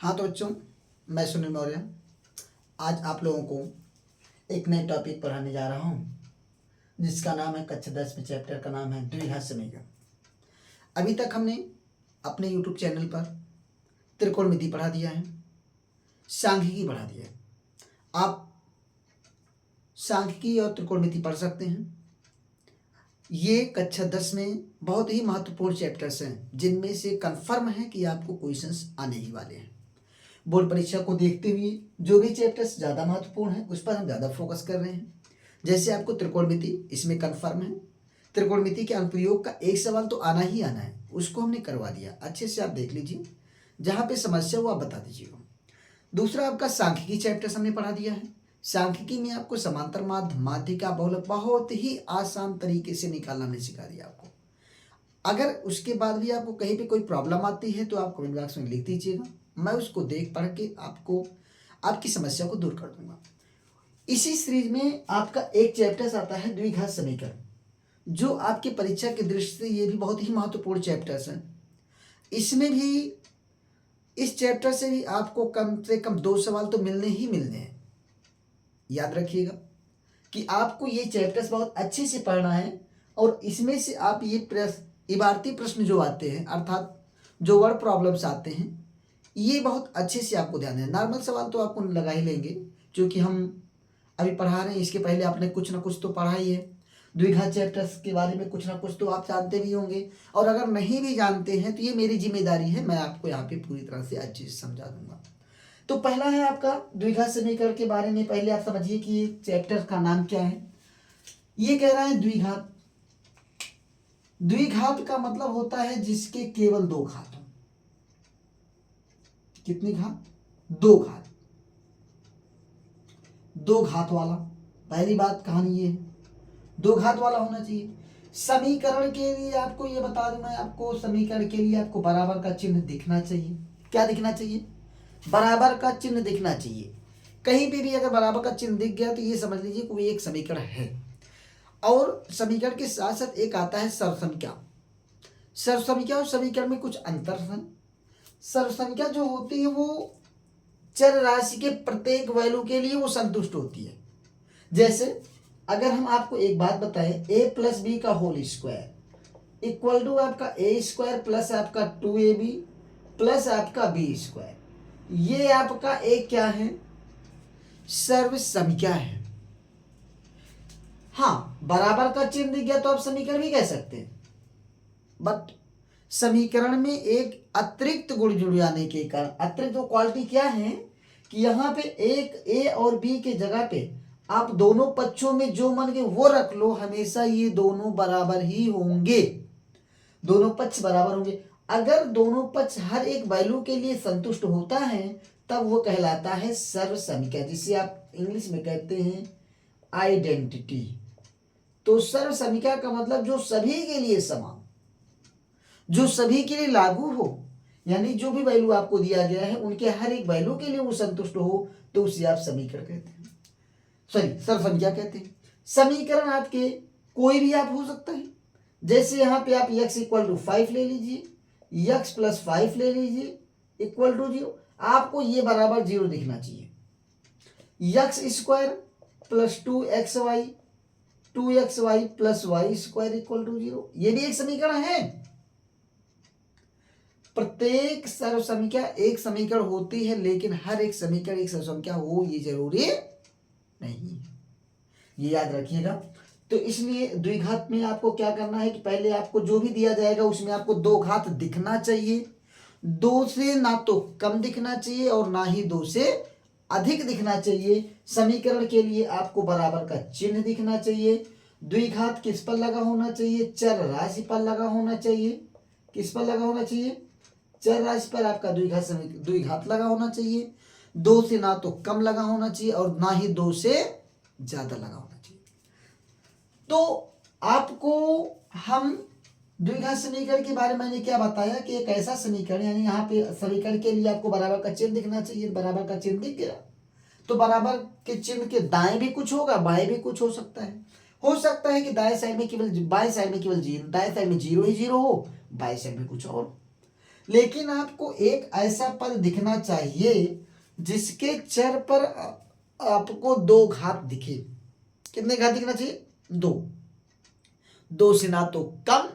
हाँ तो बच्चों, मैं सुनील मौर्य आज आप लोगों को एक नए टॉपिक पढ़ाने जा रहा हूँ जिसका नाम है कक्षा 10 में चैप्टर का नाम है द्विघात समीकरण। अभी तक हमने अपने यूट्यूब चैनल पर त्रिकोणमिति पढ़ा दिया है, सांख्यिकी पढ़ा दिया है। आप सांख्यिकी और त्रिकोणमिति पढ़ सकते हैं। ये कक्षा 10 में बहुत ही महत्वपूर्ण चैप्टर्स हैं जिनमें से कन्फर्म है कि आपको क्वेश्चंस आने ही वाले हैं। बोर्ड परीक्षा को देखते हुए जो भी चैप्टर्स ज़्यादा महत्वपूर्ण है उस पर हम ज़्यादा फोकस कर रहे हैं। जैसे आपको त्रिकोणमिति, इसमें कन्फर्म है त्रिकोणमिति के अनुप्रयोग का एक सवाल तो आना ही आना है, उसको हमने करवा दिया। अच्छे से आप देख लीजिए, जहाँ पे समस्या वो आप बता दीजिएगा। दूसरा आपका सांख्यिकी चैप्टर्स हमने पढ़ा दिया है। सांख्यिकी में आपको समांतर माध्य, माध्यिका, बहुलक बहुत ही आसान तरीके से निकालना हमने सिखा दिया आपको। अगर उसके बाद भी आपको कहीं पे कोई प्रॉब्लम आती है तो आप कमेंट बॉक्स में लिख दीजिएगा, मैं उसको देख पढ़ के आपको आपकी समस्या को दूर कर दूंगा। इसी सीरीज में आपका एक चैप्टर आता है द्विघात समीकरण, जो आपकी परीक्षा की दृष्टि से ये भी बहुत ही महत्वपूर्ण चैप्टर्स हैं। इसमें भी इस चैप्टर से भी आपको कम से कम 2 सवाल तो मिलने ही मिलने हैं। याद रखिएगा कि आपको ये चैप्टर्स बहुत अच्छे से पढ़ना है और इसमें से आप ये इबारती प्रश्न जो आते हैं, अर्थात जो वर्ड प्रॉब्लम्स आते हैं, ये बहुत अच्छे से आपको ध्यान है। नॉर्मल सवाल तो आपको लगा ही लेंगे क्योंकि हम अभी पढ़ा रहे हैं। इसके पहले आपने कुछ ना कुछ तो पढ़ा ही है। द्विघात चैप्टर्स के बारे में कुछ ना कुछ तो आप जानते भी होंगे, और अगर नहीं भी जानते हैं तो ये मेरी जिम्मेदारी है, मैं आपको यहाँ पे पूरी तरह से अच्छे से समझा दूंगा। तो पहला है आपका द्विघात समीकरण के बारे में। पहले आप समझिए कि ये चैप्टर का नाम क्या है। ये कह रहा है द्विघात। द्विघात का मतलब होता है जिसके केवल 2 घात हो। कितनी घात? 2 घात। 2 घात वाला, पहली बात कहानी ये है, 2 घात वाला होना चाहिए। समीकरण के लिए आपको ये बता दूं मैं आपको, समीकरण के लिए आपको बराबर का चिन्ह दिखना चाहिए। क्या दिखना चाहिए? बराबर का चिन्ह दिखना चाहिए। कहीं पे भी अगर बराबर का चिन्ह दिख गया तो ये समझ लीजिए कोई एक समीकरण है। और समीकरण के साथ साथ एक आता है सर्वसंख्या। सर्वसंख्या और समीकरण में कुछ अंतर है। सर्वसंख्या जो होती है वो चर राशि के प्रत्येक वैल्यू के लिए वो संतुष्ट होती है। जैसे अगर हम आपको एक बात बताएं, a प्लस बी का होल स्क्वायर इक्वल टू आपका a स्क्वायर प्लस आपका 2ab प्लस आपका b स्क्वायर, ये आपका एक क्या है? सर्वसंख्या है। हाँ, बराबर का चिन्ह दिख गया तो आप समीकरण भी कह सकते हैं, बट समीकरण में एक अतिरिक्त गुण जुड़ जाने के कारण, अतिरिक्त तो क्वालिटी क्या है कि यहाँ पे एक a और b के जगह पे आप दोनों पक्षों में जो मन के वो रख लो, हमेशा ये दोनों बराबर ही होंगे। दोनों पक्ष बराबर होंगे। अगर दोनों पक्ष हर एक वैल्यू के लिए संतुष्ट होता है तब वो कहलाता है सर्वसंख्या, जिसे आप इंग्लिश में कहते हैं आइडेंटिटी। तो सर्वसंख्या का मतलब जो सभी के लिए समान, जो सभी के लिए लागू हो, यानी जो भी वैल्यू आपको दिया गया है उनके हर एक वैल्यू के लिए वो संतुष्ट हो, तो उसे आप समीकरण कहते हैं, सॉरी सर्वसंख्या कहते हैं। समीकरण आपके कोई भी आप हो सकता है। जैसे यहाँ पे आप x इक्वल टू 5 ले लीजिए, x प्लस 5 ले लीजिए इक्वल टू 0। आपको ये बराबर 0 दिखना चाहिए। x square plus 2xy, 2xy plus y square equal to 0, ये भी एक समीकरण है। प्रत्येक सर्वसंख्या एक समीकरण होती है, लेकिन हर एक समीकरण एक सर्वसंख्या हो ये जरूरी नहीं, ये याद रखिएगा। तो इसलिए द्विघात में आपको क्या करना है कि पहले आपको जो भी दिया जाएगा उसमें आपको 2 घात दिखना चाहिए। 2 से ना तो कम दिखना चाहिए और ना ही 2 से अधिक दिखना चाहिए। समीकरण के लिए आपको बराबर का चिन्ह दिखना चाहिए। द्विघात किस पर लगा होना चाहिए? चर राशि पर लगा होना चाहिए। किस पर लगा होना चाहिए? चर राशि पर आपका द्विघात लगा होना चाहिए। 2 से ना तो कम लगा होना चाहिए और ना ही 2 से ज्यादा लगा होना चाहिए। तो आपको हम द्विघात समीकरण के बारे में मैंने क्या बताया कि एक ऐसा समीकरण, यानी यहाँ पे समीकरण के लिए आपको बराबर का चिन्ह दिखना चाहिए। बराबर का चिन्ह दिख गया तो बराबर के चिन्ह के दाएं भी कुछ होगा, बाएं भी कुछ हो सकता है। हो सकता है कि दाएं साइड में केवल, बाएं साइड में केवल 0, दाएं साइड में 0 ही 0 हो, बाएं साइड में कुछ और। लेकिन आपको एक ऐसा पद दिखना चाहिए जिसके चर पर आपको 2 घात दिखे। कितने घात दिखना चाहिए? 2। 2 से ना तो कम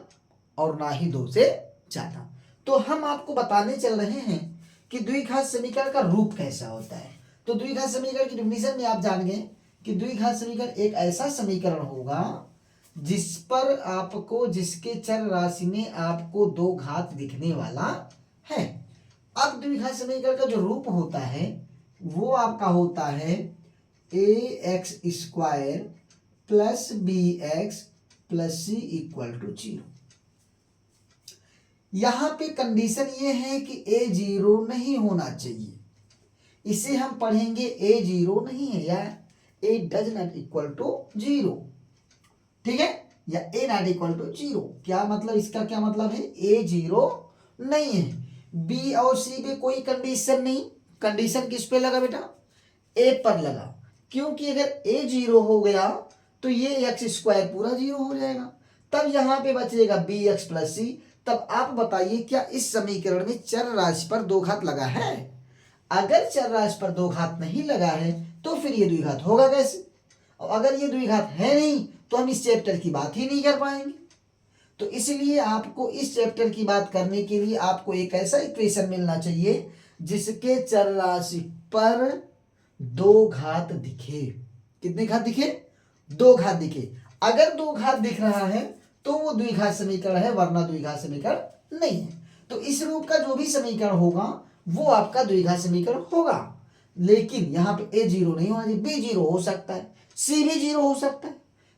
और ना ही 2 से ज्यादा। तो हम आपको बताने चल रहे हैं कि द्विघात समीकरण का रूप कैसा होता है। तो द्विघात समीकरण की डेफिनेशन में आप जान गए कि द्विघात समीकरण एक ऐसा समीकरण होगा जिस पर आपको, जिसके चर राशि में आपको 2 घात दिखने वाला है। अब द्विघात समीकरण का जो रूप होता है वो आपका होता है ax² plus bx plus c equal to 0। यहां पे कंडीशन ये है कि a 0 नहीं होना चाहिए। इसे हम पढ़ेंगे a 0 नहीं है या a does not equal to 0। ठीक है, या a नॉट इक्वल टू 0। क्या मतलब, इसका क्या मतलब है? a 0 नहीं है। b और c पे कोई कंडीशन नहीं। कंडीशन किस पे लगा बेटा? a पर लगा, क्योंकि अगर a 0 हो गया तो ये x² पूरा 0 हो जाएगा। तब यहां पे बचेगा bx प्लस c। तब आप बताइए क्या इस समीकरण में चर राशि पर 2 घात लगा है? अगर चर राशि पर 2 घात नहीं लगा है तो फिर ये द्विघात होगा कैसे? और अगर ये द्विघात है नहीं तो हम इस चैप्टर की बात ही नहीं कर पाएंगे। तो इसलिए आपको इस चैप्टर की बात करने के लिए आपको एक ऐसा इक्वेशन मिलना चाहिए जिसके चर राशि पर 2 घात दिखे। कितने घात दिखे? 2 घात दिखे। अगर 2 घात दिख रहा है तो वो द्विघात समीकरण है, वरना द्विघात समीकरण नहीं है। तो इस रूप का जो भी समीकरण होगा वो आपका द्विघात समीकरण होगा। लेकिन यहाँ पे a 0 नहीं होना चाहिए, b 0 हो सकता है, c भी 0 हो सकता है।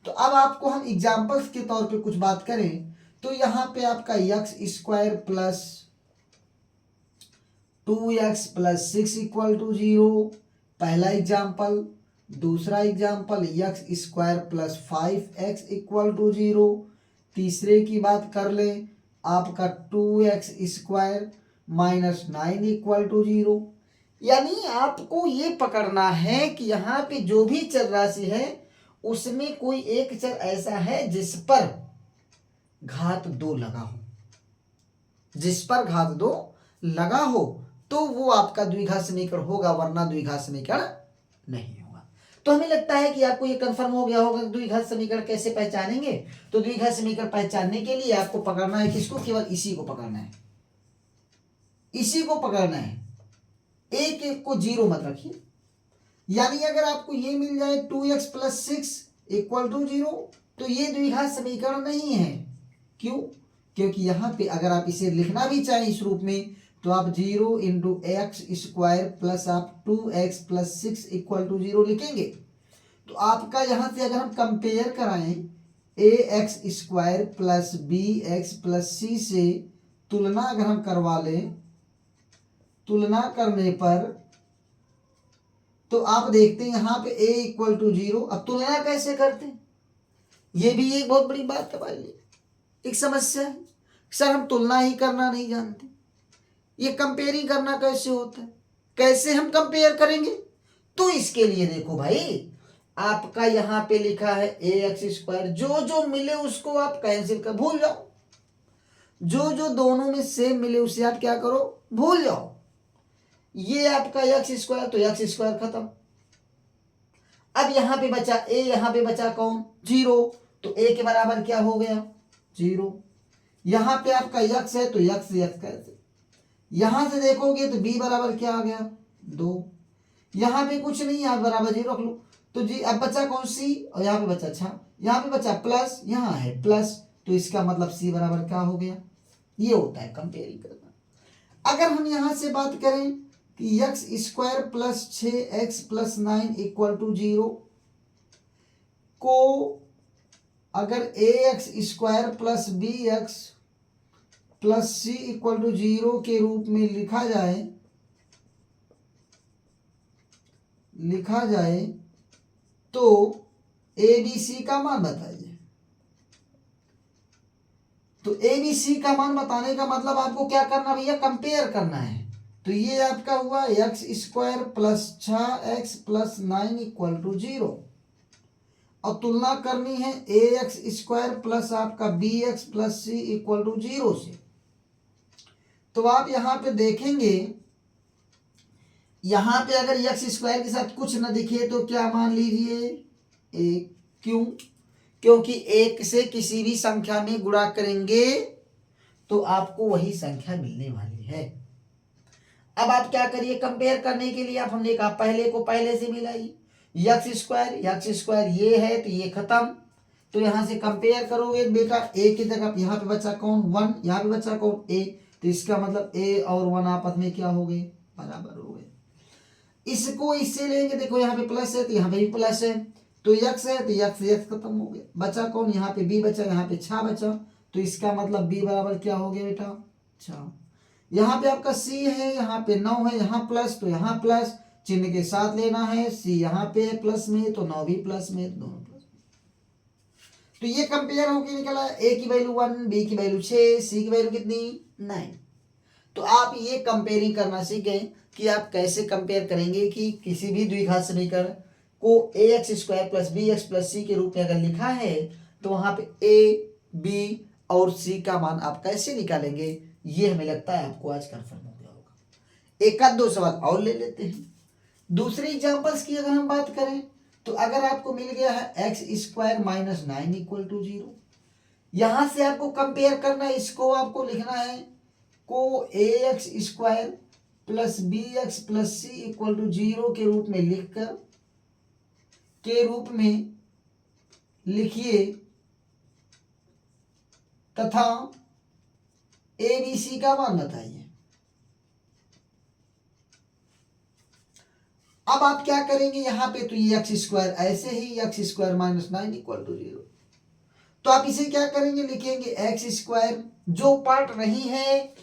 तो अब आपको हम एग्जाम्पल्स के तौर पे कुछ बात करें तो यहाँ पे आपका x² plus 2x plus 6 equal to 0 पहला एग्जाम्पल। दूसरा example x² plus 5x equal to 0। तीसरे की बात कर ले आपका 2x² माइनस 9 इक्वल टू 0। यानी आपको ये पकड़ना है कि यहाँ पे जो भी चर राशि है उसमें कोई एक चर ऐसा है जिस पर घात 2 लगा हो। जिस पर घात 2 लगा हो तो वो आपका द्विघात समीकरण होगा, वरना द्विघात समीकरण नहीं होगा। तो हमें लगता है कि आपको ये कंफर्म हो गया होगा कि द्विघात समीकरण कैसे पहचानेंगे। तो द्विघात समीकरण पहचानने के लिए आपको पकड़ना है किसको? केवल इसी को पकड़ना है, इसी को पकड़ना है। एक एक को 0 मत रखिए। यानी अगर आपको ये मिल जाए 2x प्लस 6 इक्वल टू 0 तो ये द्विघात समीकरण नहीं है। क्यों? क्योंकि यहाँ पे अगर आप इसे लिखना भी चाहें इस रूप में तो आप 0 इंटू x² प्लस आप 2x प्लस 6 इक्वल टू 0 लिखेंगे। तो आपका यहाँ से अगर हम कंपेयर कराएं ax² plus bx plus c से तुलना अगर हम करवा लें, तुलना करने पर तो आप देखते हैं यहाँ पे a इक्वल टू 0। अब तुलना कैसे करते हैं? ये भी एक बहुत बड़ी बात है भाई, एक समस्या है। सर हम तुलना ही करना नहीं जानते, ये कंपेयरिंग करना कैसे होता है, कैसे हम कंपेयर करेंगे? तो इसके लिए देखो भाई, आपका यहाँ पे लिखा है ax², जो जो मिले उसको आप कैंसिल कर भूल जाओ। जो जो दोनों में सेम मिले उसे आप क्या करो? भूल जाओ। ये आपका x² तो x² खत्म। अब यहाँ पे बचा a, यहाँ पे बचा कौन? 0। तो a के बराबर क्या हो गया? 0। यहाँ पे आपका x है तो x कैसे? यहां से देखोगे तो b बराबर क्या आ गया? 2। यहाँ पे कुछ नहीं, आप बराबर 0 रख लो। तो जी अब बचा कौन? c, और यहाँ पे बचा, अच्छा यहाँ पे बचा प्लस, यहाँ है प्लस, तो इसका मतलब c बराबर क्या हो गया? ये होता है कंपेयरिंग करना। अगर हम यहाँ से बात करें कि x² plus 6x plus 9 equal to 0 को अगर ax² plus bx plus c equal to 0 के रूप में लिखा जाए तो abc का मान बताइए। तो abc का मान बताने का मतलब आपको क्या करना भैया? कंपेयर करना है। तो ये आपका हुआ x² plus 6x plus 9 equal to 0, और तुलना करनी है ax² प्लस आपका bx plus c equal to 0 से। तो आप यहाँ पे देखेंगे, यहाँ पे अगर एक्स स्क्वायर के साथ कुछ न दिखे तो क्या मान लीजिए एक। क्यों? क्योंकि एक से किसी भी संख्या में गुणा करेंगे तो आपको वही संख्या मिलने वाली है। अब आप क्या करिए, कंपेयर करने के लिए आप हमने कहा पहले को पहले से मिलाइए। एक्स स्क्वायर ये है तो ये खत्म, तो यहां से कंपेयर करोगे बेटा, ए की जगह यहाँ पे बचा कौन 1, यहाँ पे बचा कौन ए, तो इसका मतलब ए और 1 आपस में क्या हो गए, बराबर हो गए। इसको इससे लेंगे, देखो यहाँ पे प्लस है तो यहाँ पे भी प्लस है, तो यक्स है तो यक्स खत्म हो गया, बचा कौन, यहाँ पे बी बचा, यहाँ पे 6 बचा, तो इसका मतलब बी बराबर क्या हो गया बेटा 6। यहाँ पे आपका सी है, यहाँ पे 9 है, यहाँ प्लस तो यहाँ प्लस, चिन्ह के साथ लेना है, सी यहाँ पे प्लस में तो 9 भी प्लस में, दोनों प्लस। तो ये कंपेयर होके निकला, ए की वैल्यू 1, बी की वैल्यू 6, सी की वैल्यू कितनी 9। तो आप ये कंपेयरिंग करना सीख गए कि आप कैसे कंपेयर करेंगे कि किसी भी द्विघात समीकरण को a x square plus b x plus c के रूप में अगर लिखा है तो वहां पे ए बी और सी का मान आप कैसे निकालेंगे, ये हमें लगता है आपको आज कंफर्म हो गया होगा। एक आध दो सवाल और ले लेते हैं। दूसरे एग्जांपल्स की अगर हम बात करें तो अगर आपको मिल गया है x square minus 9 equal to 0, यहां से आपको कंपेयर करना है, इसको आपको लिखना है को a x square plus b x plus c equal to 0 के रूप में लिखकर के रूप में लिखिए तथा ए बी सी का मान बताइए। अब आप क्या करेंगे, यहां पे तो ये एक्स स्क्वायर ऐसे ही x square minus 9 equal to 0, तो आप इसे क्या करेंगे, लिखेंगे एक्स स्क्वायर, जो पार्ट नहीं है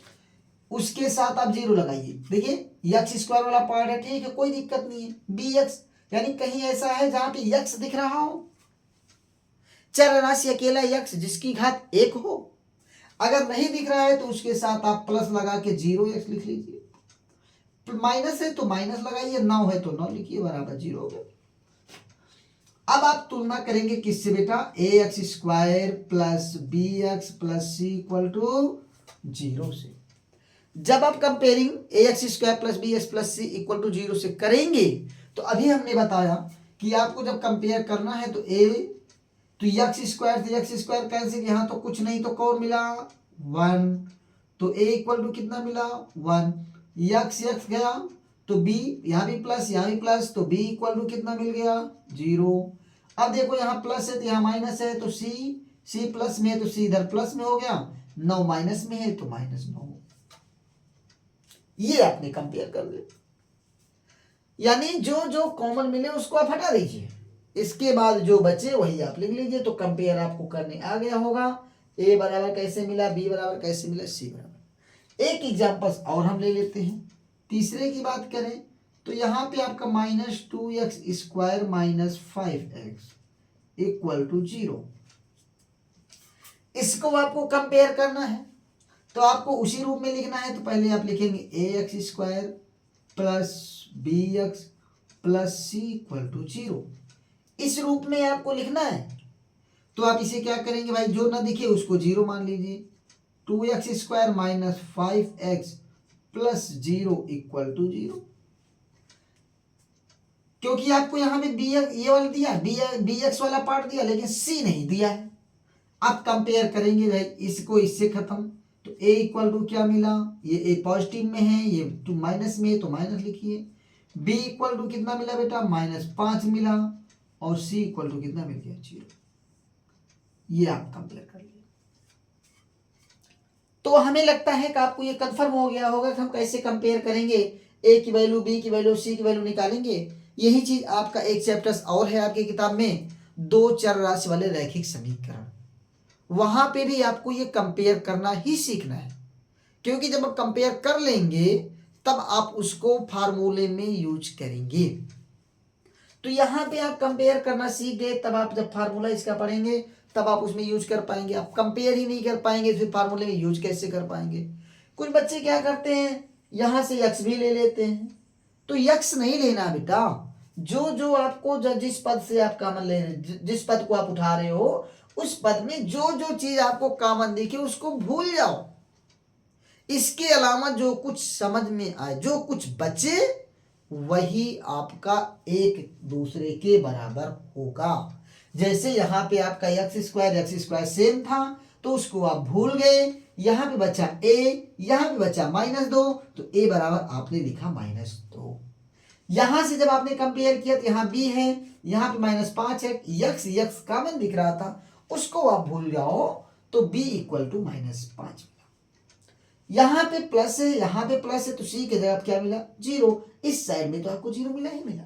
उसके साथ आप 0 लगाइए। देखिए एक्स स्क्वायर वाला पार्ट है, ठीक है, कोई दिक्कत नहीं है। बी एक्स यानी कहीं ऐसा है जहां पे एक्स दिख रहा हो, चर राशि अकेला एक्स जिसकी घात 1 हो, अगर नहीं दिख रहा है तो उसके साथ आप प्लस लगा के 0x लिख लीजिए, माइनस है तो माइनस लगाइए, 9 है तो 9 लिखिए, बराबर 0 हो गया। अब आप तुलना करेंगे किससे बेटा, a x square plus b x plus c equal to 0 से। जब आप comparing a x square plus b x plus c equal to 0 से करेंगे तो अभी हमने बताया कि आपको जब कंपेयर करना है तो ए तो एक्स स्क्वायर से एक्स स्क्वायर कैंसिल, यहाँ तो कुछ नहीं तो कौन मिला 1, तो ए इक्वल टू कितना मिला 1, एक्स एक्स गया तो बी, यहाँ भी प्लस तो बी इक्वल टू कितना मिल गया 0। अब देखो यहाँ प्लस है तो यहाँ माइनस है, तो सी प्लस में है तो सी इधर प्लस में हो गया, 9 माइनस में है तो माइनस 9। ये आपने कंपेयर कर लिया, यानी जो जो कॉमन मिले उसको आप हटा दीजिए, इसके बाद जो बचे वही आप लिख लीजिए, तो कंपेयर आपको करने आ गया होगा। ए बराबर कैसे मिला, बी बराबर कैसे मिला, सी बराबर। एक एग्जाम्पल और हम ले लेते हैं। तीसरे की बात करें तो यहाँ पे आपका -2x square minus 5x equal to 0, इसको आपको कंपेयर करना है तो आपको उसी रूप में लिखना है। तो पहले आप लिखेंगे a x square plus b x plus c equal to 0, इस रूप में आपको लिखना है। तो आप इसे क्या करेंगे भाई, जो ना दिखे उसको 0 मान लीजिए, 2x square minus 5x plus 0 equal to 0, क्योंकि आपको यहाँ पे बी ये वाला दिया, बी एक्स वाला पार्ट दिया लेकिन सी नहीं दिया है। आप कंपेयर करेंगे भाई इसको इससे खत्म, तो a इक्वल टू क्या मिला, ये a पॉजिटिव में है, ये 2 माइनस में है तो माइनस लिखिए। b इक्वल टू कितना मिला बेटा -5 मिला, और c इक्वल टू कितना मिल गया 0। ये आप कंपेयर कर लिए तो हमें लगता है कि आपको ये कंफर्म हो गया होगा कि हम कैसे कंपेयर करेंगे, a की वैल्यू, b की वैल्यू, c की वैल्यू निकालेंगे। यही चीज आपका एक चैप्टर और है आपकी किताब में, 2 चर राशि वाले रैखिक समीकरण, वहां पे भी आपको ये कंपेयर करना ही सीखना है, क्योंकि जब आप कंपेयर कर लेंगे तब आप उसको फार्मूले में यूज करेंगे। तो यहां पे आप कंपेयर करना सीख गए, तब आप जब फार्मूला इसका पढ़ेंगे तब आप उसमें यूज कर पाएंगे। आप कंपेयर ही नहीं कर पाएंगे फिर फार्मूले में यूज कैसे कर पाएंगे। कुछ बच्चे क्या करते हैं, यहां से यक्स भी ले लेते हैं, तो यक्स नहीं लेना बेटा, जो जो आपको जिस पद से आप कॉमन ले रहे, जिस पद को आप उठा रहे हो उस पद में जो जो चीज आपको कॉमन दिखे उसको भूल जाओ। इसके अलावा जो कुछ समझ में आए, जो कुछ बचे, वही आपका एक दूसरे के बराबर होगा। जैसे यहाँ पे आपका एक्स स्क्वायर सेम था तो उसको आप भूल गए, यहाँ पे बचा a, यहाँ पे बचा -2, तो a बराबर आपने लिखा -2। यहां से जब आपने कंपेयर किया तो यहाँ b है, यहाँ पे -5 है, x कॉमन दिख रहा था, उसको आप भूल जाओ तो b इक्वल टू -5। यहाँ पे प्लस है, यहाँ पे प्लस है, तो c की जगह क्या मिला? 0। इस साइड में तो आपको 0 मिला ही मिला।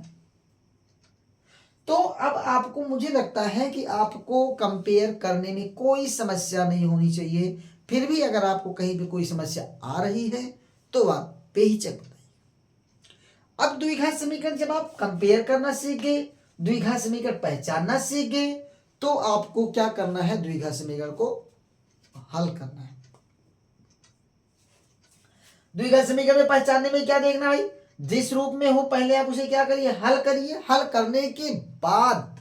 तो अब आपको, मुझे लगता है कि आपको कंपेयर करने में कोई समस्या नहीं होनी चाहिए। फिर भी अगर आपको कहीं पे कोई समस्या आ रही है तो आप बेहिचक बताइए। अब द्विघात समीकरण जब आप कंपेयर करना सीख गए, द्विघात समीकरण पहचानना सीख गए, तो आपको क्या करना है? द्विघात समीकरण को हल करना है। द्विघात समीकरण में पहचानने में क्या देखना भाई? जिस रूप में हो पहले आप उसे क्या करिए? हल करिए। हल करने के बाद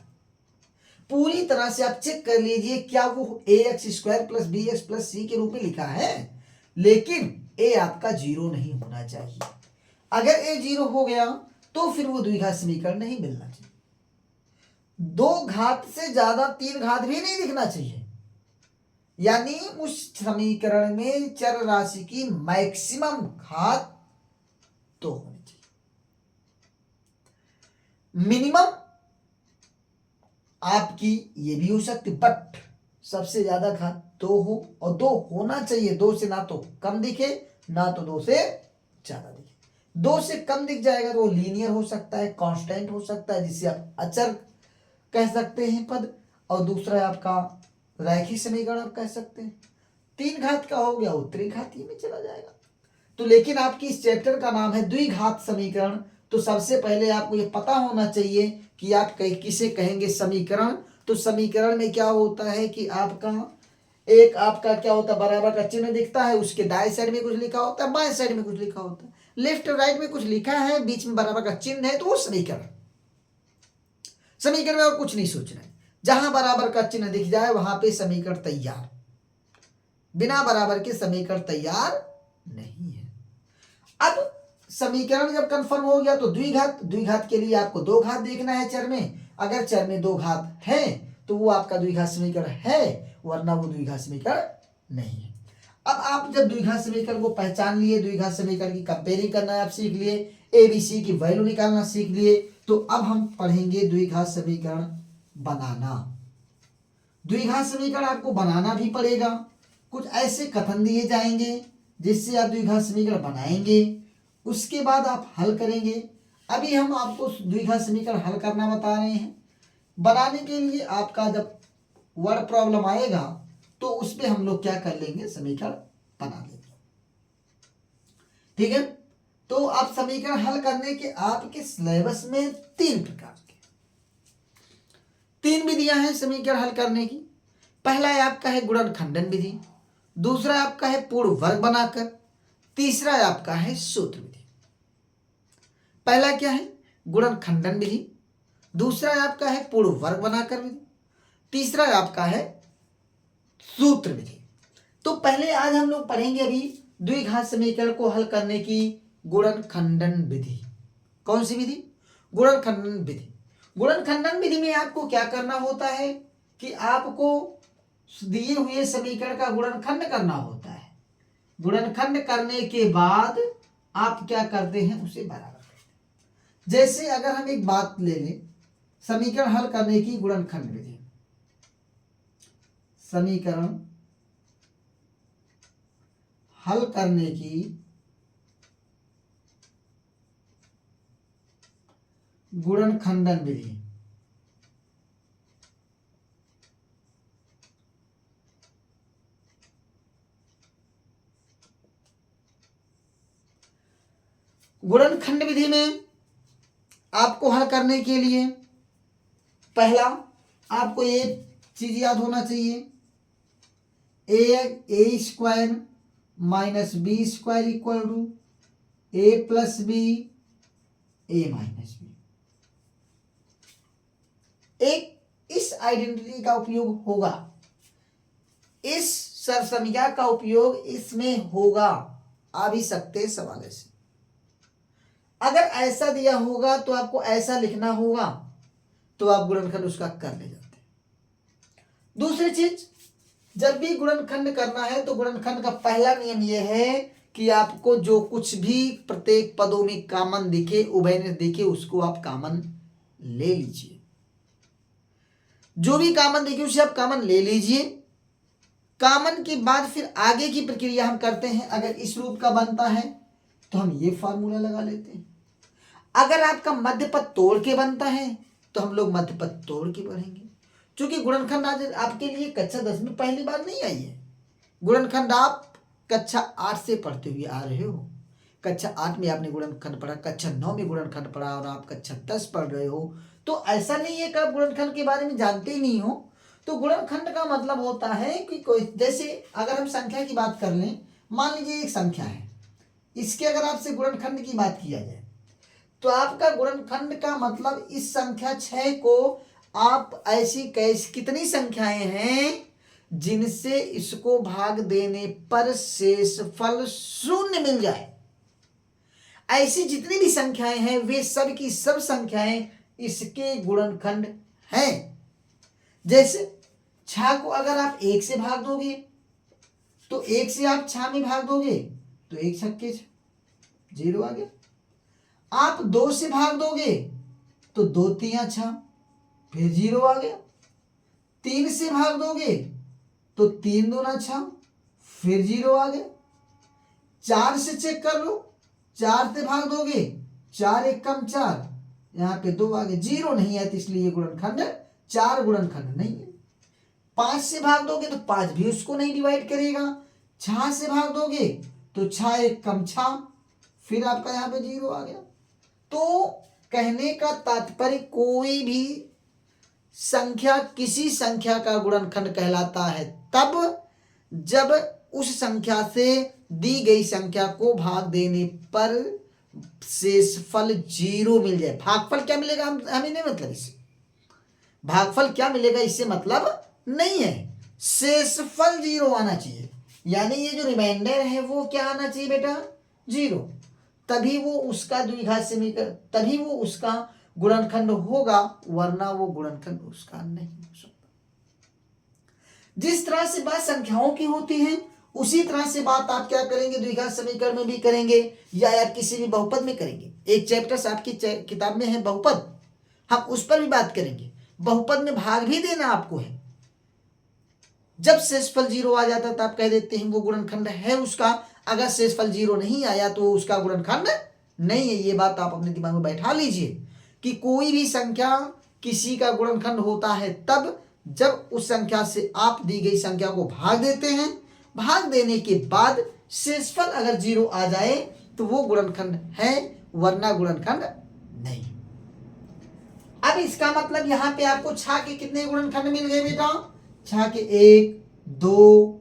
पूरी तरह से आप चेक कर लीजिए क्या वो ax² + bx + c के रूप में लिखा है, लेकिन a आपका 0 नहीं होना चाहिए। अगर a 0 हो गया तो फिर वो द्विघात समीकरण नहीं मिलना चाहिए। 2 घात से ज्यादा 3 घात भी नहीं दिखना चाहिए, यानी उस समीकरण में चर राशि की मैक्सिमम घात तो होनी चाहिए। मिनिमम आपकी ये भी हो सकती, बट सबसे ज्यादा घात 2 हो, और 2 होना चाहिए। 2 से ना तो कम दिखे ना तो 2 से ज्यादा दिखे। 2 से कम दिख जाएगा तो वो लीनियर हो सकता है, कांस्टेंट हो सकता है, जिसे आप अचर कह सकते हैं पद, और दूसरा आपका रैखिक समीकरण आप कह सकते हैं। 3 घात का हो गया वो त्रिघातीय में चला जाएगा। तो लेकिन आपकी इस चैप्टर का नाम है द्विघात समीकरण, तो सबसे पहले आपको ये पता होना चाहिए कि आप किसे कहेंगे समीकरण। तो समीकरण में क्या होता है कि आपका एक आपका क्या होता है? बराबर का चिन्ह दिखता है, उसके दाएं साइड में कुछ लिखा होता है, बाएं साइड में कुछ लिखा होता है, लेफ्ट राइट में कुछ लिखा है, बीच में बराबर का चिन्ह है, तो वो समीकरण। समीकरण में और कुछ नहीं सोचना है। जहां बराबर का चिन्ह दिख जाए वहां पे समीकरण तैयार, बिना बराबर के समीकरण तैयार नहीं है। अब समीकरण जब कंफर्म हो गया तो द्विघात के लिए आपको 2 घात देखना है चर में। अगर चर में 2 घात है तो वो आपका द्विघात समीकरण है, वरना वो द्विघात समीकरण नहीं है। अब आप जब द्विघात समीकरण को पहचान लिए, द्विघात समीकरण की कंपेयरिंग करना आप सीख लिए, ABC की वैल्यू निकालना सीख लिए, तो अब हम पढ़ेंगे द्विघात समीकरण बनाना। द्विघात समीकरण आपको बनाना भी पड़ेगा। कुछ ऐसे कथन दिए जाएंगे जिससे आप द्विघात समीकरण बनाएंगे, उसके बाद आप हल करेंगे। अभी हम आपको द्विघात समीकरण हल करना बता रहे हैं। बनाने के लिए आपका जब वर्ड प्रॉब्लम आएगा तो उसमें हम लोग क्या कर लेंगे? समीकरण बना लेंगे। ठीक है, तो आप समीकरण हल करने के आपके सिलेबस में 3 प्रकार के 3 विधियां हैं समीकरण हल करने की। पहला है आपका है गुणनखंडन विधि, दूसरा आपका है पूर्ण वर्ग बनाकर, तीसरा आपका है सूत्र विधि। पहला क्या है? गुणनखंडन विधि, दूसरा आपका है पूर्ण वर्ग बनाकर विधि, तीसरा आपका है सूत्र विधि। तो पहले आज हम लोग पढ़ेंगे अभी द्विघात समीकरण को हल करने की गुणनखंडन विधि। कौन सी विधि? गुणनखंडन विधि। गुणनखंडन विधि में आपको क्या करना होता है कि आपको दिए हुए समीकरण का गुणनखंड करना होता है। गुणनखंड करने के बाद आप क्या करते हैं? उसे बराबर करते हैं। जैसे अगर हम एक बात ले लें, समीकरण हल करने की गुणनखंड विधि, समीकरण हल करने की गुणनखंडन विधि। गुणनखंड विधि में आपको हल करने के लिए पहला आपको ये चीज याद होना चाहिए, a² - b² equal to a + b a - b। एक इस आइडेंटिटी का उपयोग होगा, इस सरसमीका का उपयोग इसमें होगा। आ भी सकते हैं सवाल ऐसे। अगर ऐसा दिया होगा तो आपको ऐसा लिखना होगा, तो आप गुणनखंड उसका कर ले जाते हैं। दूसरी चीज, जब भी गुणनखंड करना है तो गुणनखंड का पहला नियम यह है कि आपको जो कुछ भी प्रत्येक पदों में कॉमन दिखे, उभयनिष्ठ दिखे, उसको आप कॉमन ले लीजिए। जो भी कॉमन दिखे उसे आप कॉमन ले लीजिए। कॉमन के बाद फिर आगे की प्रक्रिया हम करते हैं। अगर इस रूप का बनता है तो हम ये फार्मूला लगा लेते हैं। अगर आपका मध्य पद तोड़ के बनता है तो हम लोग मध्य पद तोड़ के पढ़ेंगे। क्योंकि गुणनखंड आज आपके लिए कक्षा 10 में पहली बार नहीं आई है। गुणनखंड आप कक्षा 8 से पढ़ते हुए आ रहे हो। कक्षा 8 में आपने गुणनखंड पढ़ा, कक्षा 9 में गुणनखंड पढ़ा, और आप कक्षा 10 पढ़ रहे हो। तो ऐसा नहीं है कि आप गुणनखंड के बारे में जानते ही नहीं हो। तो गुणनखंड का मतलब होता है कि कोई, जैसे अगर हम संख्या की बात कर लें, मान लीजिए एक संख्या है, इसके अगर आपसे गुणनखंड की बात किया जाए तो आपका गुणनखंड का मतलब इस संख्या 6 को आप ऐसी कैसी कितनी संख्याएं हैं जिनसे इसको भाग देने पर शेषफल शून्य मिल जाए। ऐसी जितनी भी संख्याएं हैं वे सब की सब संख्याएं इसके गुणनखंड हैं। जैसे 6 को अगर आप 1 से भाग दोगे तो 1 से आप 6 में भाग दोगे तो 1 छक्के 0 आ गया। आप 2 से भाग दोगे तो 2 तिया 6 फिर 0 आ गया। 3 से भाग दोगे तो 3 दूना 6 फिर 0 आ गया। 4 से चेक कर लो, 4 से भाग दोगे 4 एक कम 4, यहाँ पे 2 आ गए। 0 नहीं है तो इसलिए ये गुणनखंड 4 गुणनखंड नहीं है। 5 से भाग दोगे तो 5 भी उसको नहीं डिवाइड करेगा। 6 से भाग दोगे तो 6 एक कम 6, फिर आपका यहाँ पे 0 आ गया। तो कहने का तात्पर्य कोई भी संख्या किसी संख्या का गुणनखंड कहलाता है तब जब उस संख्या से दी गई संख्या को भाग देने पर शेषफल 0 मिल जाए। भागफल क्या मिलेगा हमें नहीं मतलब, इससे भागफल क्या मिलेगा इससे मतलब नहीं है। शेषफल 0 आना चाहिए, यानी ये जो रिमाइंडर है वो क्या आना चाहिए बेटा, 0। तभी वो उसका द्विघात समीकरण, तभी वो उसका गुणनखंड होगा, वरना वो गुणनखंड उसका नहीं हो सकता। जिस तरह से बात संख्याओं की होती है उसी तरह से बात आप क्या करेंगे, द्विघात समीकरण में भी करेंगे या आप किसी भी बहुपद में करेंगे। एक चैप्टर आपकी किताब में है बहुपद, हम उस पर भी बात करेंगे। बहुपद में भाग भी देना आपको है। जब शेषफल 0 आ जाता है तो आप कह देते हैं वो गुणनखंड है उसका। अगर शेषफल 0 नहीं आया तो उसका गुणनखंड नहीं है। ये बात आप अपने दिमाग में बैठा लीजिए कि कोई भी संख्या किसी का गुणनखंड होता है तब जब उस संख्या से आप दी गई संख्या को भाग देते हैं, भाग देने के बाद शेषफल अगर 0 आ जाए तो वो गुणनखंड है, वरना गुणनखंड नहीं। अब इसका मतलब यहाँ पे आपको 6 के कितने गुणनखंड मिल गए बेटा, 6 के 1 2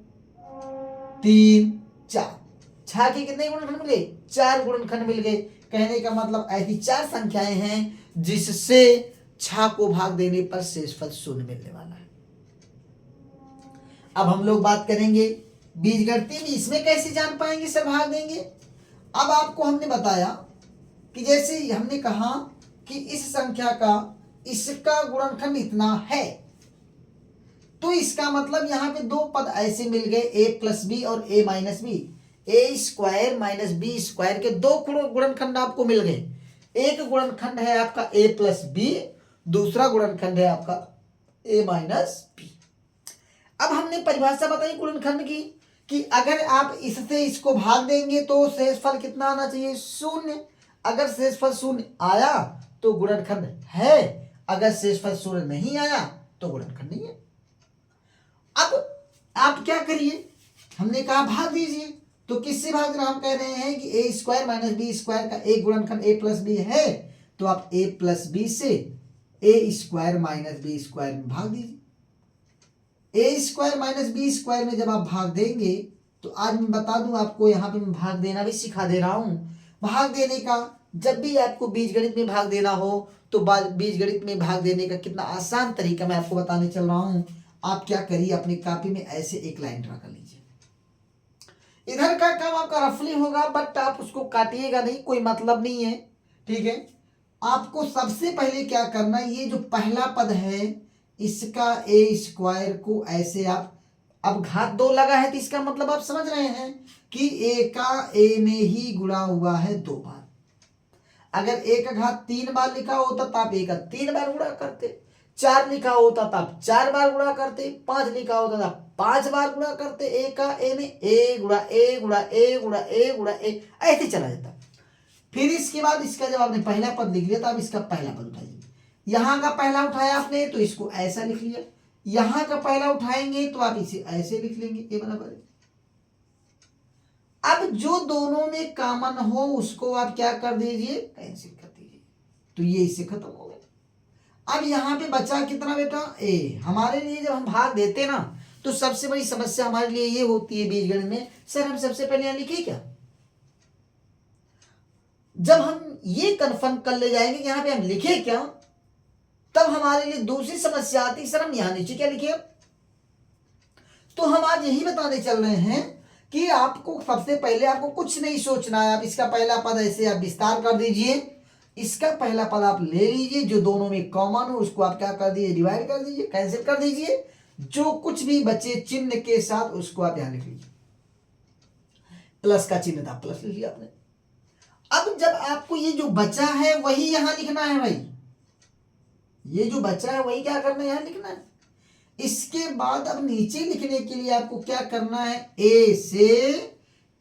3 4, 6 के कितने गुणनखंड मिले, 4 गुणनखंड मिल गए। कहने का मतलब ऐसी 4 संख्याएं हैं जिससे 6 को भाग देने पर शेषफल 0 मिलने वाला है। अब हम लोग बात करेंगे बीजगणित में, इसमें कैसे जान पाएंगे सर भाग देंगे। अब आपको हमने बताया कि जैसे हमने कहा कि इस संख्या का इसका गुणनखंड इतना है, तो इसका मतलब यहाँ पे 2 पद ऐसे मिल गए, a प्लस बी और a minus b. A square minus b square के 2 गुणनखंड आपको मिल गए। एक गुणनखंड है आपका a प्लस बी, दूसरा गुणनखंड है आपका a माइनस बी। अब हमने परिभाषा बताई गुणनखंड की कि अगर आप इससे इसको भाग देंगे तो शेषफल कितना आना चाहिए, 0। अगर शेषफल 0 आया तो गुणनखंड है, अगर शेषफल 0 नहीं आया तो गुणनखंड नहीं है। अब आप क्या करिए, हमने कहा भाग दीजिए, तो किससे भाग देना, हम कह रहे हैं कि a square minus b square का एक गुणनखंड a प्लस बी है, तो आप a प्लस बी से a square minus b square में भाग दीजिए। a square minus b square में जब आप भाग देंगे तो आज मैं बता दूं आपको, यहाँ पे मैं भाग देना भी सिखा दे रहा हूं। भाग देने का जब भी आपको बीजगणित में भाग देना हो तो बीजगणित में भाग देने का कितना आसान तरीका मैं आपको बताने चल रहा हूं। आप क्या करिए, अपनी कॉपी में ऐसे एक लाइन ड्रा कर लीजिए। इधर का काम आपका रफली होगा, बट आप उसको काटिएगा नहीं, कोई मतलब नहीं है। ठीक है, आपको सबसे पहले क्या करना है, ये जो पहला पद है इसका ए स्क्वायर को ऐसे आप, अब घात 2 लगा है तो इसका मतलब आप समझ रहे हैं कि ए का ए में ही गुणा हुआ है 2 बार। अगर ए का घात 3 बार लिखा होता तो आप ए का 3 बार गुणा करते, 4 लिखा होता तो आप 4 बार गुणा करते, 5 लिखा होता तो आप 5 बार गुणा करते। ए का ए में ए गुणा ए गुणा ए गुणा ए गुणा ए, ऐसे चला जाता। फिर इसके बाद इसका जब आपने पहला पद लिख लिया तो आप इसका पहला पद उठाइए। यहां का पहला उठाया आपने तो इसको ऐसा लिख लिया, यहां का पहला उठाएंगे तो आप इसे ऐसे लिख लेंगे, ए बराबर है। अब जो दोनों में कॉमन हो उसको आप क्या कर दीजिए, कैंसिल कर दीजिए, तो ये इससे खत्म हो गया। अब यहां पे बचा कितना बेटा, ए। हमारे लिए जब हम भाग देते ना तो सबसे बड़ी समस्या हमारे लिए ये होती है बीजगणित में, सर हम सबसे पहले यहां लिखे क्या। जब हम ये कंफर्म कर ले जाएंगे कि यहां पे हम लिखे क्या, तब हमारे लिए दूसरी समस्या आती, सर हम यहां नीचे क्या लिखे। तो हम आज यही बताने चल रहे हैं कि आपको सबसे पहले आपको कुछ नहीं सोचना है, आप इसका पहला पद ऐसे आप विस्तार कर दीजिए, इसका पहला पद आप ले लीजिए, जो दोनों में कॉमन हो उसको आप क्या कर दीजिए, डिवाइड कर दीजिए, कैंसिल कर दीजिए, जो कुछ भी बचे चिन्ह के साथ उसको आप यहां लिख लीजिए। प्लस का चिन्ह था, प्लस लिख लिया आपने। अब जब आपको ये जो बचा है वही यहां लिखना है भाई, ये जो बचा है वही क्या करना है, यहां लिखना है। इसके बाद अब नीचे लिखने के लिए आपको क्या करना है, ए से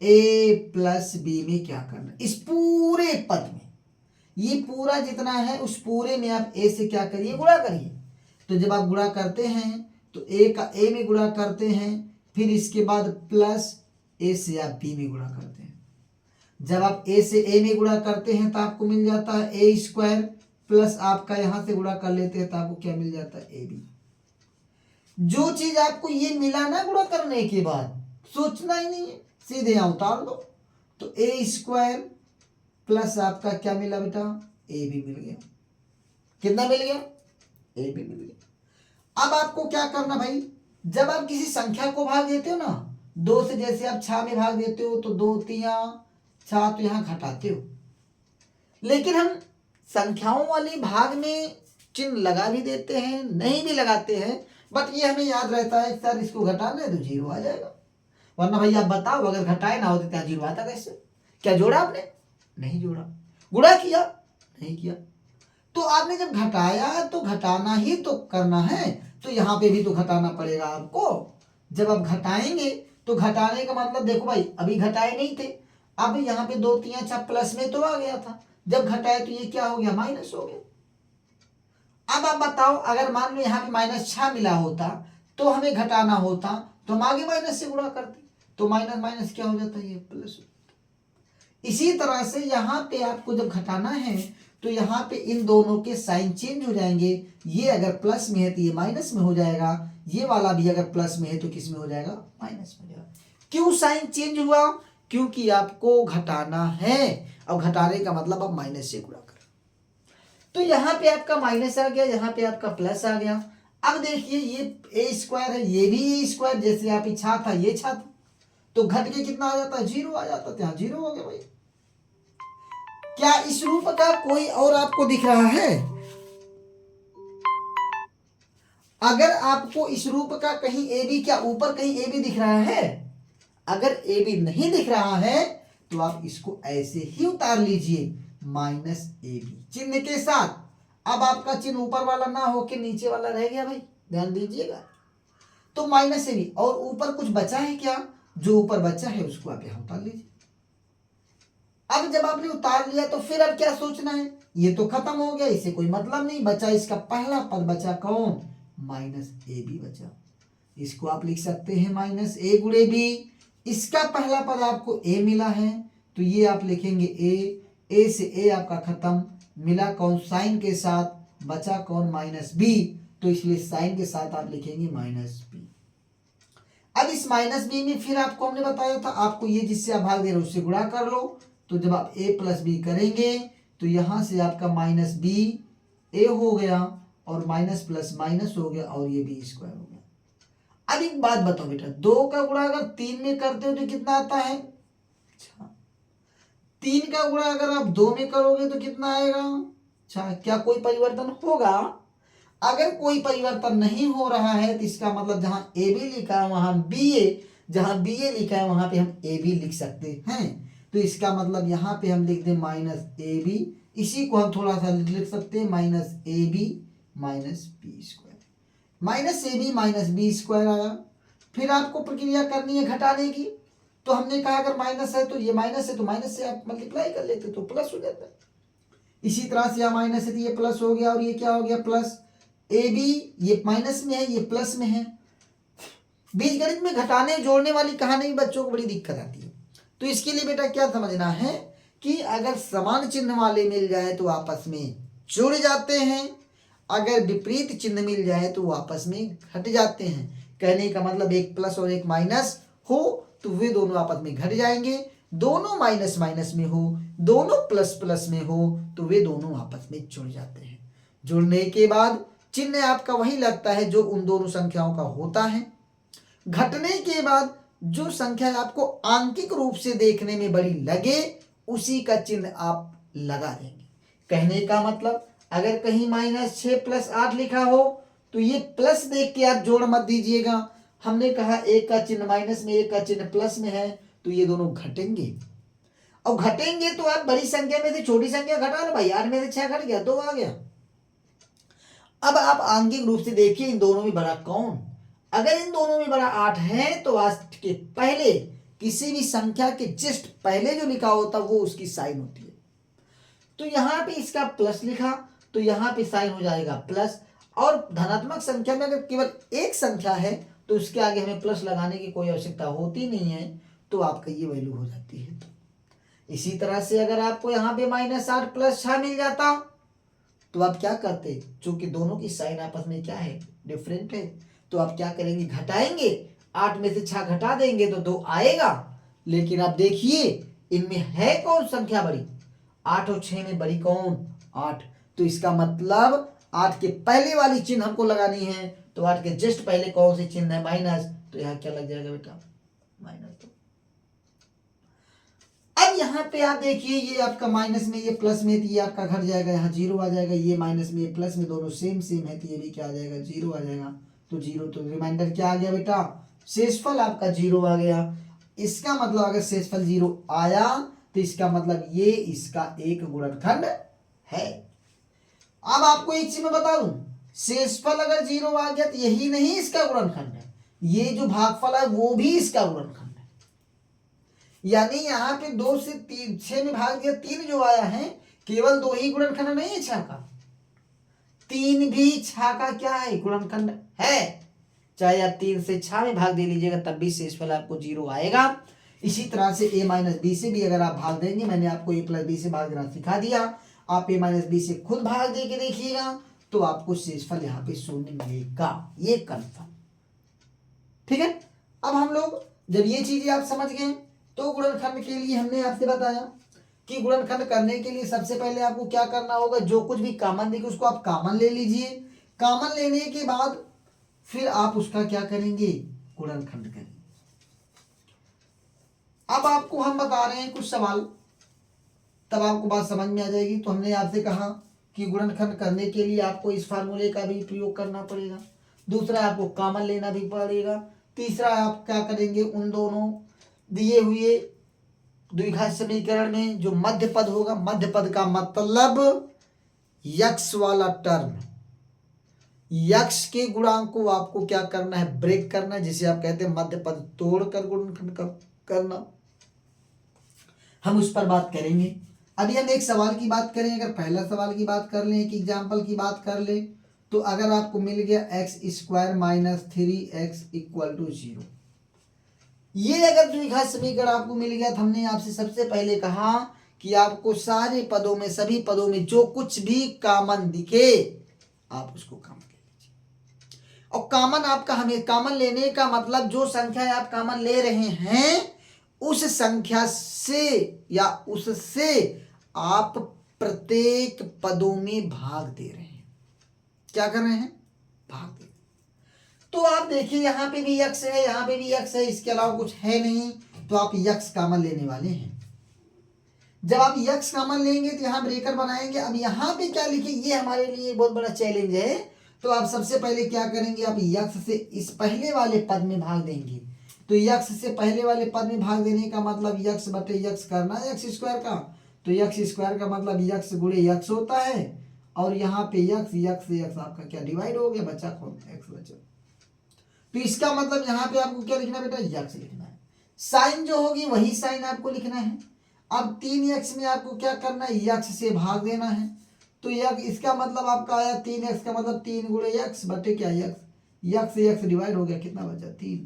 ए प्लस बी में क्या करना है, इस पूरे पद में, ये पूरा जितना है उस पूरे में आप ए से क्या करिए, गुणा करिए। तो जब आप गुणा करते हैं तो ए का ए में गुणा करते हैं, फिर इसके बाद प्लस ए से आप बी में गुणा करते हैं। जब आप ए से ए में गुणा करते हैं तो आपको मिल जाता है ए स्क्वायर, प्लस आपका यहां से गुणा कर लेते हैं तो आपको क्या मिल जाता है, ए बी। जो चीज आपको ये मिला ना गुणा करने के बाद, सोचना ही नहीं है, सीधे यहां उतार दो। तो ए स्क्वायर प्लस आपका क्या मिला बेटा, ए भी मिल गया। कितना मिल गया, ए भी मिल गया। अब आपको क्या करना भाई, जब आप किसी संख्या को भाग देते हो ना, 2 से जैसे आप 6 में भाग देते हो तो 2 तिया 6, तो यहां घटाते हो। लेकिन हम संख्याओं वाले भाग में चिन्ह लगा भी देते हैं, नहीं भी लगाते हैं, बट ये हमें याद रहता है सर इसको घटाना है तो 0 आ जाएगा। वरना भाई आप बताओ, अगर घटाए ना होते तो 0 आता कैसे। क्या जोड़ा आपने, नहीं जोड़ा। गुणा किया, नहीं किया। तो आपने जब घटाया तो घटाना ही तो करना है, तो यहां पे भी तो घटाना पड़ेगा आपको। जब आप घटाएंगे तो घटाने का मतलब देखो भाई, अभी घटाए नहीं थे, अब यहाँ पे 2 3 6 प्लस में तो आ गया था, जब घटाए तो ये क्या हो गया, माइनस हो गया। अब आप बताओ, अगर मान लो यहाँ पे -6 मिला होता तो हमें घटाना होता तो हम आगे माइनस से गुणा करते, तो माइनस माइनस क्या हो जाता है, ये प्लस। इसी तरह से यहाँ पे आपको जब घटाना है तो यहाँ पे इन दोनों के साइन चेंज हो जाएंगे। ये अगर प्लस में है तो ये माइनस में हो जाएगा, ये वाला भी अगर प्लस में है तो किस में हो जाएगा, माइनस में हो जाएगा। क्यों साइन चेंज हुआ, क्योंकि आपको घटाना है, और घटाने का मतलब आप माइनस से गुणा कर। तो यहाँ पे आपका माइनस आ गया, यहाँ पे आपका प्लस आ गया। अब देखिए ये ए स्क्वायर है, ये भी ए स्क्वायर, जैसे यहाँ पे छा था ये छा था, तो घट के कितना आ जाता है, 0 आ जाता है। यहाँ 0 हो गया भाई। क्या इस रूप का कोई और आपको दिख रहा है, अगर आपको इस रूप का कहीं ए बी, क्या ऊपर कहीं ए बी दिख रहा है, अगर ए बी नहीं दिख रहा है तो आप इसको ऐसे ही उतार लीजिए, माइनस ए बी चिन्ह के साथ। अब आपका चिन्ह ऊपर वाला ना हो के नीचे वाला रह गया भाई, ध्यान दीजिएगा। तो माइनस ए बी, और ऊपर कुछ बचा है क्या, जो ऊपर बचा है उसको आप यहां उतार लीजिए। अब जब आपने उतार लिया तो फिर अब क्या सोचना है, ये तो खत्म हो गया, इसे कोई मतलब नहीं बचा, इसका पहला पद बचा कौन, माइनस ए बी बचा। इसको आप लिख सकते हैं माइनस ए गुणे बी। इसका पहला पद आपको ए मिला है तो ये आप लिखेंगे ए से ए आपका खत्म, मिला कौन, साइन के साथ, बचा कौन, माइनस बी, तो इसलिए साइन के साथ आप लिखेंगे माइनस बी। अब इस माइनस बी में फिर आपको हमने बताया था, आपको ये जिससे आप भाग दे रहे हो उससे गुणा कर लो, तो जब आप a प्लस बी करेंगे तो यहां से आपका माइनस बी ए हो गया, और माइनस प्लस माइनस हो गया, और ये बी स्क्वायर हो गया। अब एक बात बताओ बेटा, 2 का गुणा अगर 3 में करते हो तो कितना आता है? 3 का गुणा अगर आप 2 में करोगे तो कितना आएगा? अच्छा, क्या कोई परिवर्तन होगा? अगर कोई परिवर्तन नहीं हो रहा है तो इसका मतलब जहां ए बी लिखा है वहां बी ए, जहां बी ए लिखा है वहां पे हम ए बी लिख सकते हैं। तो इसका मतलब यहाँ पे हम लिख दें माइनस ए बी, इसी को हम थोड़ा सा लिख सकते हैं minus a b minus b square. Minus a b minus b square आया। फिर आपको प्रक्रिया करनी है घटाने की, तो हमने कहा अगर माइनस है तो ये माइनस है तो माइनस से आप मल्टीप्लाई कर लेते तो प्लस हो जाता है। इसी तरह से यहाँ माइनस है तो ये प्लस हो गया और ये क्या हो गया? प्लस। ए बी ये माइनस में है, ये प्लस में है। बीजगणित में घटाने जोड़ने वाली कहानी में बच्चों को बड़ी दिक्कत आती है। तो इसके लिए बेटा क्या समझना है कि अगर समान चिन्ह वाले मिल जाए तो आपस में जुड़ जाते हैं, अगर विपरीत चिन्ह मिल जाए तो आपस में घट जाते हैं। कहने का मतलब एक प्लस और एक माइनस हो तो वे दोनों आपस में घट जाएंगे, दोनों माइनस माइनस में हो, दोनों प्लस प्लस में हो तो वे दोनों आपस में जुड़ जाते हैं। जुड़ने के बाद चिन्ह आपका वही लगता है जो उन दोनों संख्याओं का होता है। घटने के बाद जो संख्या आपको आंकिक रूप से देखने में बड़ी लगे उसी का चिन्ह आप लगा देंगे। कहने का मतलब अगर कहीं -6 + 8 लिखा हो तो ये प्लस देख के आप जोड़ मत दीजिएगा। हमने कहा एक का चिन्ह माइनस में एक का चिन्ह प्लस में है तो ये दोनों घटेंगे, और घटेंगे तो आप बड़ी संख्या में से छोटी संख्या घटा लो भाई। 8 में से 6 घट गया 2 आ गया। अब आप आंगिक रूप से देखिए इन दोनों में बड़ा कौन? अगर इन दोनों में बड़ा 8 है तो आज के पहले किसी भी संख्या के जस्ट पहले जो लिखा होता वो उसकी साइन होती है। तो यहां पे इसका प्लस लिखा तो यहां पे साइन हो जाएगा प्लस, और धनात्मक संख्या में अगर केवल एक संख्या है तो उसके आगे हमें प्लस लगाने की कोई आवश्यकता होती नहीं है, तो आपका ये वैल्यू हो जाती है। इसी तरह से अगर आपको यहाँ पे -8 + 6 मिल जाता तो आप क्या करते? चूंकि दोनों की साइन आपस में क्या है? डिफरेंट है, तो आप क्या करेंगे? घटाएंगे। 8 में से 6 घटा देंगे तो 2 आएगा। लेकिन आप देखिए इनमें है कौन संख्या बड़ी? 8 और 6 में बड़ी कौन? 8। तो इसका मतलब 8 के पहले वाली चिन्ह हमको लगानी है, तो 8 के जस्ट पहले कौन सी चिन्ह है? माइनस। तो यहाँ क्या लग जाएगा बेटा? माइनस। अब यहाँ पे आप देखिए ये आपका माइनस में ये प्लस में तो ये आपका घट जाएगा, यहाँ 0 आ जाएगा। ये माइनस में ये प्लस में दोनों सेम सेम है तो ये भी क्या आ जाएगा? 0 आ जाएगा। तो 0 तो रिमाइंडर क्या आ गया बेटा? शेषफल आपका 0 आ गया। इसका मतलब अगर शेषफल 0 आया तो इसका मतलब ये इसका एक गुणनखंड है। अब आपको एक चीज मैं बता दूं, शेषफल अगर 0 आ गया तो यही नहीं इसका गुणनखंड है, ये जो भागफल है वो भी इसका गुणनखंड है। यानी यहाँ पे 2 से 6 में भाग दिया, 3 जो आया है केवल 2 ही गुणनखंड नहीं है 6 का, 3 भी 6 का क्या है? गुणनखंड है। चाहे आप 3 से 6 में भाग दे लीजिएगा तब भी शेषफल आपको 0 आएगा। इसी तरह से a - b से भी अगर आप भाग देंगे, मैंने आपको a + b से भाग देना सिखा दिया, आप a - b से खुद भाग दे के देखिएगा तो आपको शेषफल यहाँ पे 0 मिलेगा, ये कंफर्म। ठीक है। अब हम लोग जब ये चीजें आप समझ गए तो गुणनखंड के लिए हमने आपसे बताया कि गुणनखंड करने के लिए सबसे पहले आपको क्या करना होगा? जो कुछ भी कॉमन दिखे उसको आप कॉमन ले लीजिए। कॉमन लेने के बाद फिर आप उसका क्या करेंगे? गुणनखंड करेंगे। अब आपको हम बता रहे हैं कुछ सवाल, तब आपको बात समझ में आ जाएगी। तो हमने आपसे कहा कि गुणनखंड करने के लिए आपको इस फार्मूले का भी प्रयोग करना पड़ेगा, दूसरा आपको कॉमन लेना भी पड़ेगा, तीसरा आप क्या करेंगे? उन दोनों दिए हुए द्विघात समीकरण में जो मध्य पद होगा, मध्य पद का मतलब यक्स वाला टर्म, यक्स के गुणांक को आपको क्या करना है? ब्रेक करना है, जिसे आप कहते हैं मध्य पद तोड़कर गुणनखंड करना। हम उस पर बात करेंगे। अभी हम एक सवाल की बात करें, अगर पहला सवाल की बात कर लें, एक एग्जाम्पल की बात कर ले, तो अगर आपको मिल गया x² - 3x = 0, ये अगर द्विघात समीकरण आपको मिल गया तो हमने आपसे सबसे पहले कहा कि आपको सारे पदों में, सभी पदों में जो कुछ भी कॉमन दिखे आप उसको कॉमन ले लीजिए। और कॉमन आपका, हमें कॉमन लेने का मतलब जो संख्या आप कॉमन ले रहे हैं उस संख्या से या उससे आप प्रत्येक पदों में भाग दे रहे हैं। क्या कर रहे हैं? भाग दे। तो आप देखिए यहाँ पे भी यक्स है, यहाँ पे भी यक्स है, इसके अलावा कुछ है नहीं, तो आप यक्स कॉमन लेने वाले हैं। जब आप यक्स कॉमन लेंगे तो यहाँ ब्रेकर बनाएंगे। अब यहाँ पे क्या लिखे, ये हमारे लिए बहुत बड़ा चैलेंज है। तो आप सबसे पहले क्या करेंगे, आप यक्स से इस पहले वाले पद में भाग देंगे। तो यक्स से पहले वाले पद में भाग देने का मतलब यक्स बटे यक्स करना यक्स स्क्वायर का। तो यक्स स्क्वायर का मतलब यक्स गुणे यक्स होता है, और यहाँ पे यक्स यक्स यक्स आपका क्या डिवाइड हो गया, बचा कौन, एक्स बचा। तो इसका मतलब यहाँ पे आपको क्या लिखना बेटा, यक्स लिखना है। साइन जो होगी वही साइन आपको लिखना है। अब 3x में आपको क्या करना है, यक्स से भाग देना है। तो यक्स, इसका मतलब आपका आया 3x का मतलब 3 गुणे यक्स बटे क्या यक्स, यक्स यक्स डिवाइड हो गया, कितना बचा 3।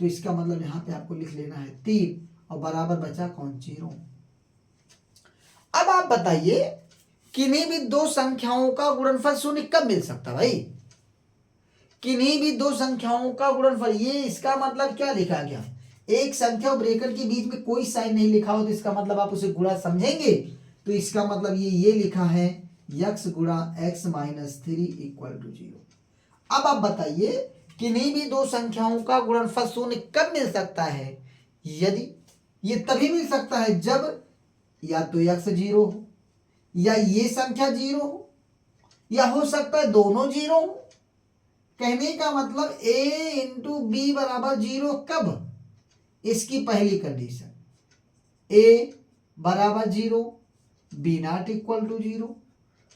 तो इसका मतलब यहाँ पे आपको लिख लेना है 3, और बराबर बचा कौन, 0। अब आप बताइए किन्हीं भी दो संख्याओं का गुणनफल शून्य कब मिल सकता है भाई, किन्हीं भी दो संख्याओं का गुणनफल, ये इसका मतलब क्या लिखा गया, एक संख्या और ब्रेकर के बीच में कोई साइन नहीं लिखा हो तो इसका मतलब आप उसे गुणा समझेंगे। तो इसका मतलब ये लिखा है यक्स गुणा एक्स माइनस 3 इक्वल टू 0। अब आप बताइए किन्हीं भी दो संख्याओं का गुणनफल शून्य कब मिल सकता है, यदि ये तभी मिल सकता है जब या तो यक्स 0 हो, या ये संख्या 0 हो, या हो सकता है दोनों 0 हो। कहने का मतलब a इंटू बी बराबर 0 कब, इसकी पहली कंडीशन a बराबर 0, बी नॉट इक्वल टू 0।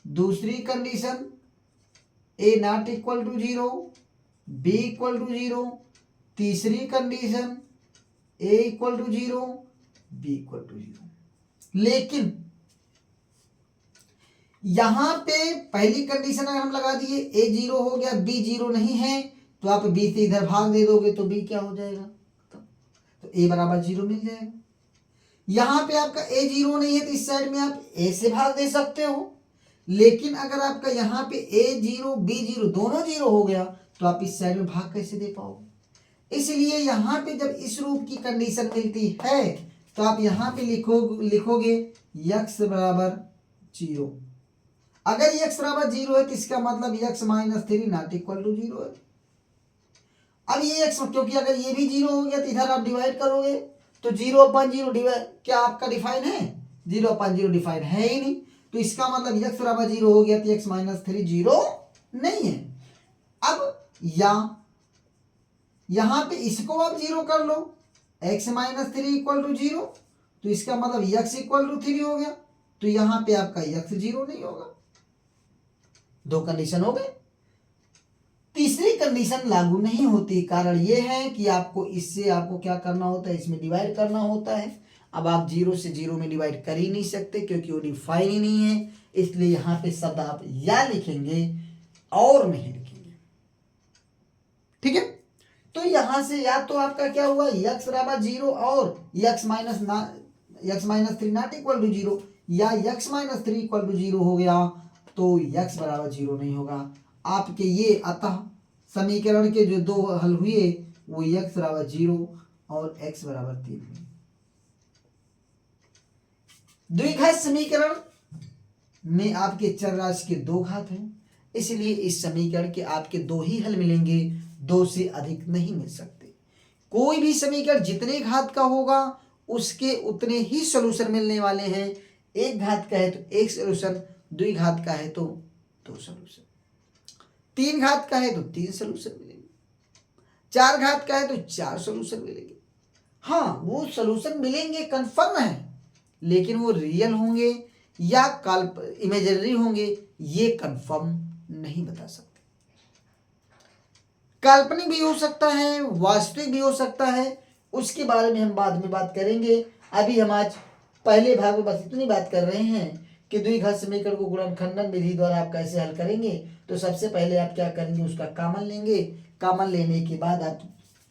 दूसरी condition a not equal to 0, b equal to 0। तीसरी condition a equal to 0, b equal to 0। लेकिन यहां पे पहली कंडीशन अगर हम लगा दिए a 0 हो गया, b 0 नहीं है, तो आप b से इधर भाग दे दोगे तो b क्या हो जाएगा, तो a बराबर 0 मिल जाएगा। यहां पे आपका a 0 नहीं है तो इस साइड में आप a से भाग दे सकते हो। लेकिन अगर आपका यहाँ पे a 0 b 0 दोनों 0 हो गया तो आप इस साइड में भाग कैसे दे पाओगे। इसलिए यहाँ पे जब इस रूप की कंडीशन मिलती है तो आप यहाँ पे लिखोगे x बराबर 0। अगर x बराबर 0 है तो इसका मतलब x minus 3 not equal to 0 है। अब ये x, क्योंकि अगर ये भी 0 हो गया तो इधर आप डिवाइड करोगे तो 0/0 डिवाइड क्या आपका डिफाइन है, 0/0 डिफाइन है ही नहीं। तो इसका मतलब x बराबर 0 हो गया तो x माइनस 3 0 नहीं है। अब यहां पे इसको आप 0 कर लो, x माइनस 3 इक्वल टू 0, तो इसका मतलब x इक्वल टू 3 हो गया। तो यहां पे आपका x 0 नहीं होगा। दो कंडीशन हो गए। तीसरी कंडीशन लागू नहीं होती, कारण यह है कि आपको इससे आपको क्या करना होता है, इसमें डिवाइड करना होता है। अब आप 0 से 0 में डिवाइड कर ही नहीं सकते क्योंकि वो डिफाइन ही नहीं है, इसलिए यहां पे शब्द आप या लिखेंगे और नहीं लिखेंगे। ठीक है, तो यहां से या तो आपका क्या हुआ, x बराबर 0 और x minus 3 not equal to 0, या x माइनस 3 इक्वल टू 0 हो गया तो x बराबर 0 नहीं होगा। आपके ये अतः समीकरण के जो दो हल हुए वो x बराबर 0 और x बराबर 3 हुए। द्विघात समीकरण में आपके चर राशि के दो घात हैं, इसलिए इस समीकरण के आपके दो ही हल मिलेंगे, दो से अधिक नहीं मिल सकते। कोई भी समीकरण जितने घात का होगा उसके उतने ही सॉल्यूशन मिलने वाले हैं। एक घात का है तो एक सॉल्यूशन, द्विघात का है तो दो सॉल्यूशन, तीन घात का है तो तीन सॉल्यूशन मिलेंगे, चार घात का है तो चार सॉल्यूशन मिलेंगे। हाँ, वो सॉल्यूशन मिलेंगे कंफर्म है, लेकिन वो रियल होंगे या इमेजिनरी होंगे ये कंफर्म नहीं बता सकते। काल्पनिक भी हो सकता है, वास्तविक भी हो सकता है, उसके बारे में हम बाद में बात करेंगे। अभी हम आज पहले भाग में बस इतनी बात कर रहे हैं कि द्विघात समीकरण को गुणनखंडन विधि द्वारा आप कैसे हल करेंगे। तो सबसे पहले आप क्या करेंगे, उसका कॉमन लेंगे। कॉमन लेने के बाद आप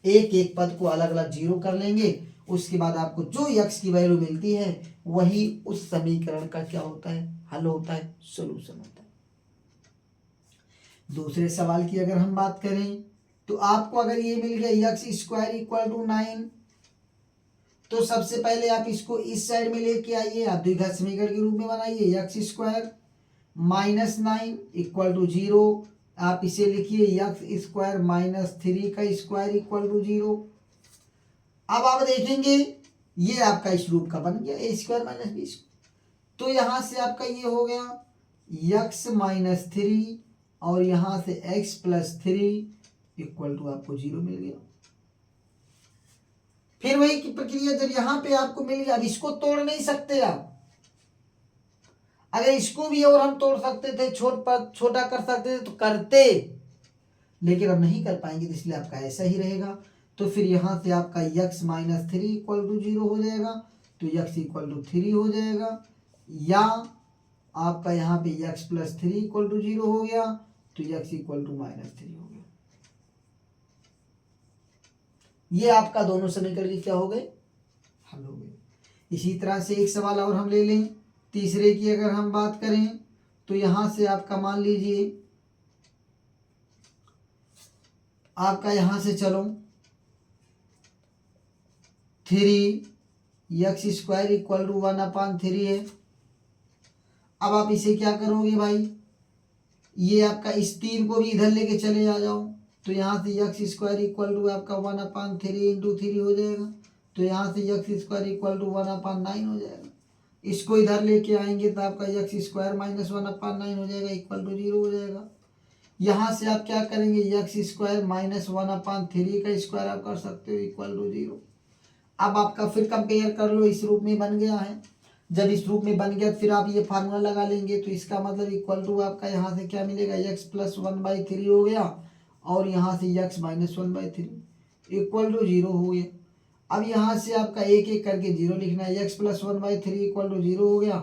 एक एक पद को अलग अलग 0 कर लेंगे। उसके बाद आपको जो x की वैल्यू मिलती है वही उस समीकरण का क्या होता है, हल होता है, सॉल्यूशन होता है। दूसरे सवाल की अगर हम बात करें तो आपको अगर ये मिल गया x स्क्वायर इक्वल टू 9, तो सबसे पहले आप इसको इस साइड में लेके आइए, आप द्विघात समीकरण के रूप में बनाइए। x square minus 9 equal to 0, आप इसे लिखिए यक्स स्क्वायर माइनस 3 का स्क्वायर इक्वल टू 0। अब आप देखेंगे ये आपका इस रूप का बन गया ए स्क्वायर माइनस बी स्क्वायर। तो यहां से आपका ये हो गया यक्स माइनस 3 और यहां से एक्स प्लस 3 इक्वल टू आपको 0 मिल गया। फिर वही की प्रक्रिया जब यहां पे आपको मिल गया, अब इसको तोड़ नहीं सकते आप। अगर इसको भी और हम तोड़ सकते थे, छोटा कर सकते थे तो करते, लेकिन अब नहीं कर पाएंगे, तो इसलिए आपका ऐसा ही रहेगा। तो फिर यहां से आपका यक्स माइनस 3 इक्वल टू 0 हो जाएगा, तो यक्स इक्वल टू 3 हो जाएगा, या आपका यहाँ पे यक्स प्लस 3 इक्वल टू 0 हो गया, तो यक्स इक्वल टू माइनस 3 हो गया। ये आपका दोनों समीकरण क्या हो गए, हल हो गए। इसी तरह से एक सवाल और हम ले लें, तीसरे की अगर हम बात करें तो यहां से आपका मान लीजिए आपका यहां से चलो 3 स्क्वायर इक्वल टू 1/3 है। अब आप इसे क्या करोगे भाई, ये आपका इस 3 को भी इधर लेके चले आ जाओ, तो यहाँ से यक्स स्क्वायर इक्वल टू आपका 1/3 इंटू 3 हो जाएगा, तो यहाँ से यक्स स्क्वायर इक्वल टू 1/9 हो जाएगा। इसको इधर लेके आएंगे तो आपका यक्स स्क्वायर माइनस 1/9 हो जाएगा, इक्वल टू 0 हो जाएगा। यहाँ से आप क्या करेंगे, यक्स स्क्वायर माइनस 1/3 का स्क्वायर आप कर सकते हो, इक्वल टू 0। अब आपका फिर कंपेयर कर लो, इस रूप में बन गया है। जब इस रूप में बन गया फिर आप ये फार्मूला लगा लेंगे, तो इसका मतलब इक्वल टू आपका यहाँ से क्या मिलेगा, यक्स प्लस 1/3 हो गया, और यहाँ से यक्स माइनस 1/3 इक्वल टू 0 हो गया। अब यहाँ से आपका एक एक करके 0 लिखना है, यक्स प्लस 1/3 इक्वल टू 0 हो गया,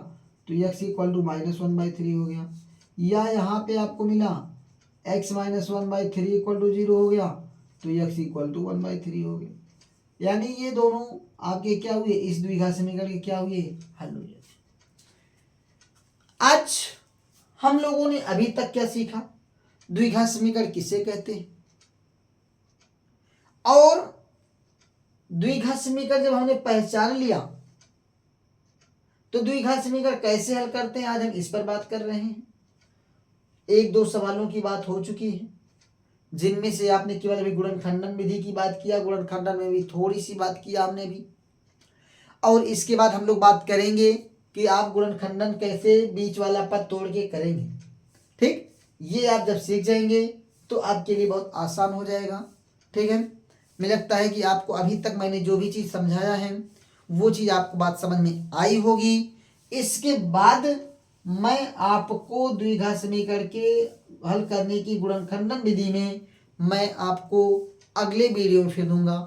तो यक्स इक्वल टू माइनस 1/3 हो गया, या यहाँ पे आपको मिला एक्स माइनस 1/3 इक्वल टू 0 हो गया, तो यक्स इक्वल टू 1/3 हो गया। यानी ये दोनों आपके क्या हुए, इस द्विघात समीकरण के क्या हुए, हल हो जाते। आज हम लोगों ने अभी तक क्या सीखा, द्विघात समीकरण किसे कहते हैं, और द्विघात समीकरण जब हमने पहचान लिया तो द्विघात समीकरण कैसे हल करते हैं, आज हम इस पर बात कर रहे हैं। एक दो सवालों की बात हो चुकी है, जिनमें से आपने केवल अभी गुणनखंडन विधि की बात किया, गुणनखंडन में भी थोड़ी सी बात किया हमने भी, और इसके बाद हम लोग बात करेंगे कि आप गुणनखंडन कैसे बीच वाला पद तोड़ के करेंगे। ठीक, ये आप जब सीख जाएंगे तो आपके लिए बहुत आसान हो जाएगा। ठीक है, मुझे लगता है कि आपको अभी तक मैंने जो भी चीज़ समझाया है वो चीज़ आपको बात समझ में आई होगी। इसके बाद मैं आपको द्विघात समीकरण के हल करने की गुणनखंडन विधि में मैं आपको अगले वीडियो में फिर दूंगा।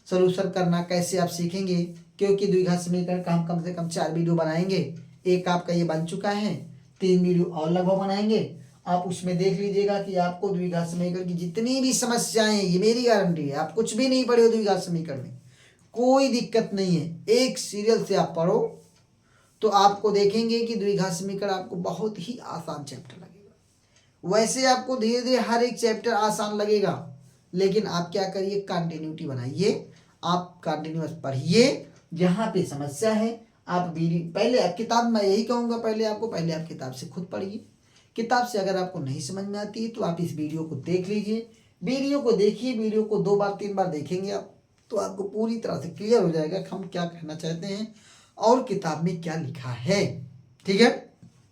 सॉल्यूशन करना कैसे आप सीखेंगे, क्योंकि द्विघात समीकरण का हम कम से कम 4 वीडियो बनाएंगे। एक आपका ये बन चुका है, 3 वीडियो और लगभग बनाएंगे। आप उसमें देख लीजिएगा कि आपको द्विघात समीकरण की जितनी भी समस्याएं हैं, ये मेरी गारंटी है, आप कुछ भी नहीं पढ़े हो द्विघात समीकरण में, कोई दिक्कत नहीं है, एक सीरियल से आप पढ़ो तो आपको देखेंगे कि द्विघात समीकरण आपको बहुत ही आसान चैप्टर लगेगा। वैसे आपको धीरे धीरे हर एक चैप्टर आसान लगेगा, लेकिन आप क्या करिए, कंटिन्यूटी बनाइए, आप कंटिन्यूअस पढ़िए। जहाँ पे समस्या है आप पहले आप किताब, मैं यही कहूँगा पहले आप किताब से खुद पढ़िए। किताब से अगर आपको नहीं समझ में आती है तो आप इस वीडियो को देख लीजिए, वीडियो को देखिए, वीडियो को 2 बार 3 बार देखेंगे आप, तो आपको पूरी तरह से क्लियर हो जाएगा कि हम क्या कहना चाहते हैं और किताब में क्या लिखा है। ठीक है,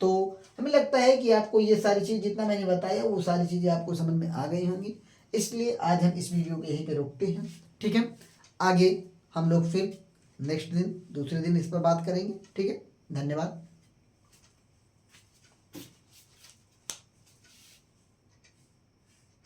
तो हमें लगता है कि आपको ये सारी चीज़ जितना मैंने बताया वो सारी चीज़ें आपको समझ में आ गई होंगी, इसलिए आज हम इस वीडियो को यहीं पे रोकते हैं। ठीक है, आगे हम लोग फिर नेक्स्ट दिन दूसरे दिन इस पर बात करेंगे। ठीक है, धन्यवाद।